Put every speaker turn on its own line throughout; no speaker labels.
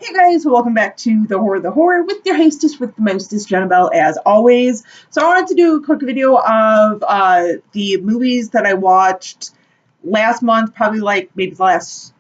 Hey guys, welcome back to The Horror with your hostess with the mostest, Jenabelle, as always. So I wanted to do a quick video of the movies that I watched last month, probably like maybe the last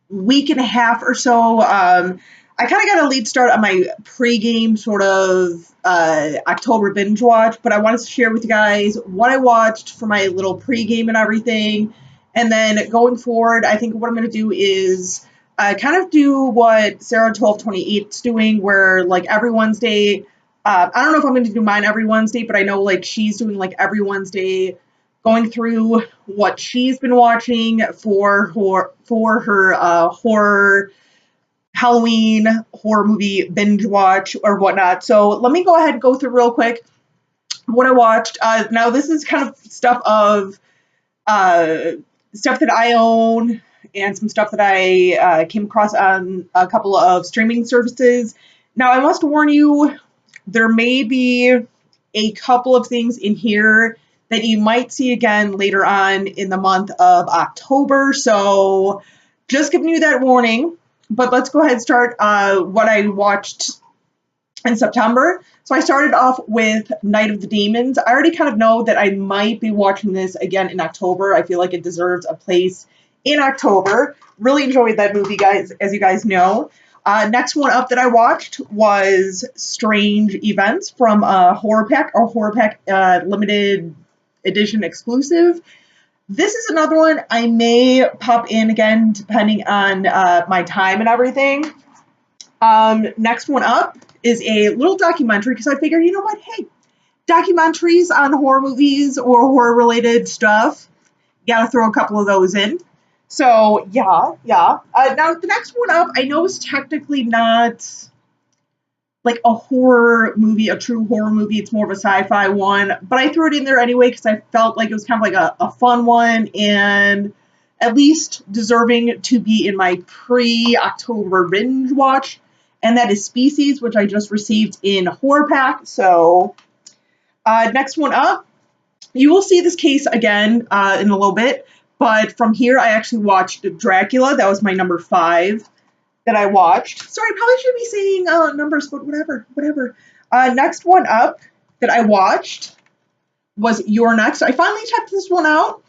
week and a half or so. I kind of got a lead start on my pregame sort of October binge watch, but I wanted to share with you guys what I watched for my little pregame and everything. And then going forward, I think what I'm going to do is kind of do what Sarah 1228 is doing, where like every Wednesday, I don't know if I'm going to do mine every Wednesday, but I know like she's doing like every Wednesday going through what she's been watching for her horror Halloween horror movie binge watch or whatnot. So let me go ahead and go through real quick what I watched. Now this is kind of stuff that I own and some stuff that I came across on a couple of streaming services. Now I must warn you, there may be a couple of things in here that you might see again later on in the month of October. So just giving you that warning. But let's go ahead and start what I watched in September. So I started off with Night of the Demons. I already kind of know that I might be watching this again in October. I feel like it deserves a place in October. Really enjoyed that movie, guys, as you guys know. Next one up that I watched was Strange Events from Horror Pack, or Horror Pack limited edition exclusive. This is another one I may pop in again depending on my time and everything. Next one up is a little documentary because I figured, you know what, hey, documentaries on horror movies or horror related stuff, gotta throw a couple of those in. So yeah. Now the next one up, I know is technically not like a horror movie, a true horror movie. It's more of a sci-fi one, but I threw it in there anyway because I felt like it was kind of like a fun one and at least deserving to be in my pre-October binge watch. And that is Species, which I just received in Horror Pack. So next one up, you will see this case again in a little bit, but from here I actually watched Dracula. That was my number 5 that I watched. Sorry, I probably should be saying numbers, but whatever. Next one up that I watched was You're Next. I finally checked this one out.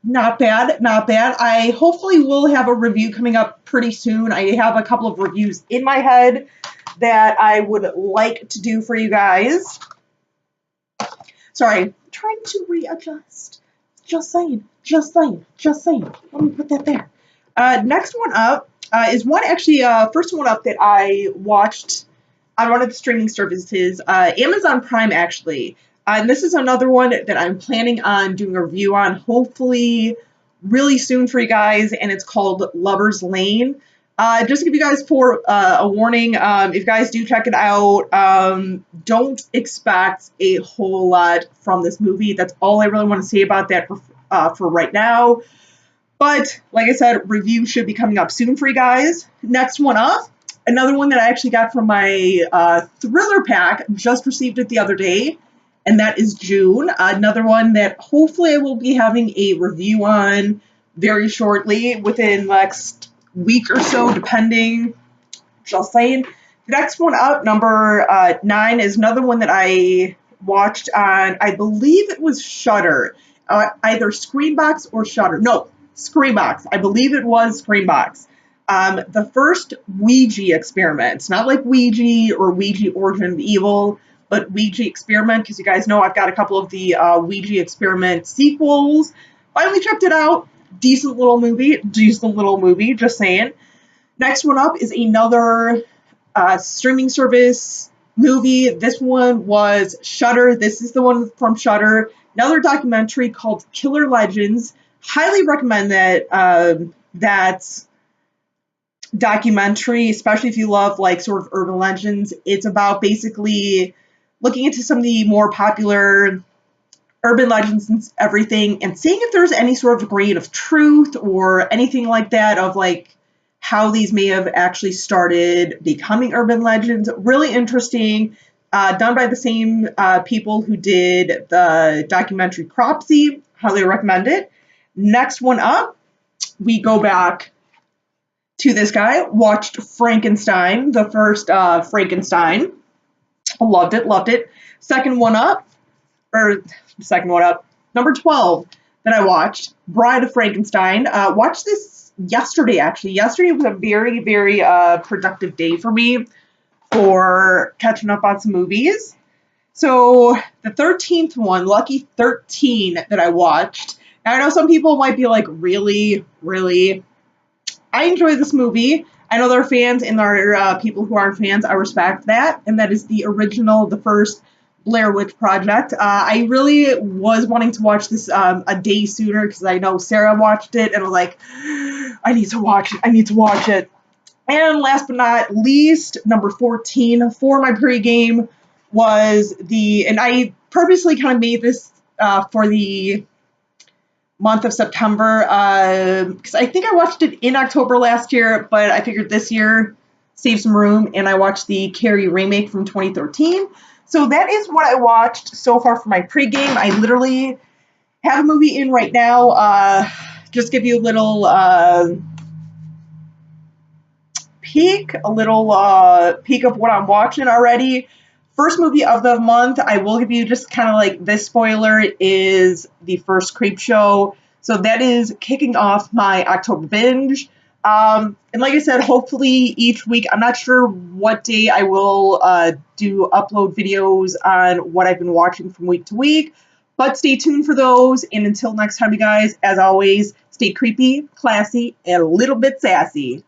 Not bad. I hopefully will have a review coming up pretty soon. I have a couple of reviews in my head that I would like to do for you guys. Sorry, I'm trying to readjust. Just saying. Let me put that there. Next one up is one actually, first one up that I watched on one of the streaming services, Amazon Prime actually. And this is another one that I'm planning on doing a review on, hopefully really soon for you guys, and it's called Lover's Lane. Just to give you guys a warning, if you guys do check it out, don't expect a whole lot from this movie. That's all I really want to say about that for right now. But like I said, review should be coming up soon for you guys. Next one up, another one that I actually got from my thriller pack, just received it the other day, and that is June. Another one that hopefully I will be having a review on very shortly, within the next week or so, depending. Just saying. The next one up, number 9, is another one that I watched on, I believe it was Shudder. Either Screambox or Shudder. No, Screambox. I believe it was Screambox. The first Ouija experiment. It's not like Ouija or Ouija Origin of Evil, but Ouija experiment, because you guys know I've got a couple of the Ouija experiment sequels. Finally checked it out. Decent little movie, just saying. Next one up is another streaming service movie. This one was Shudder. This is the one from Shudder. Another documentary called Killer Legends. Highly recommend that documentary, especially if you love like sort of urban legends. It's about basically looking into some of the more popular urban legends and everything, and seeing if there's any sort of grain of truth or anything like that of like how these may have actually started becoming urban legends. Really interesting. Done by the same people who did the documentary Cropsy. Highly recommend it. Next one up, we go back to this guy. Watched Frankenstein, the first Frankenstein. Loved it, loved it. Second one up, or second one up, number 12 that I watched, Bride of Frankenstein. Watched this yesterday, actually. Yesterday was a very, very productive day for me for catching up on some movies. So the 13th one, Lucky 13, that I watched. Now I know some people might be like, really, really? I enjoy this movie. I know there are fans and there are people who aren't fans. I respect that. And that is the original, the first Blair Witch Project. I really was wanting to watch this a day sooner because I know Sarah watched it and was like, I need to watch it. I need to watch it. And last but not least, number 14 for my pregame was and I purposely kind of made this for the month of September because I think I watched it in October last year, but I figured this year save some room, and I watched the Carrie remake from 2013. So that is what I watched so far for my pregame. I literally have a movie in right now. Just give you a little peek of what I'm watching already. First movie of the month, I will give you just kind of like this spoiler, is the first Creepshow. So that is kicking off my October binge. And like I said, hopefully each week, I'm not sure what day I will do upload videos on what I've been watching from week to week, but stay tuned for those. And until next time, you guys, as always, stay creepy, classy, and a little bit sassy.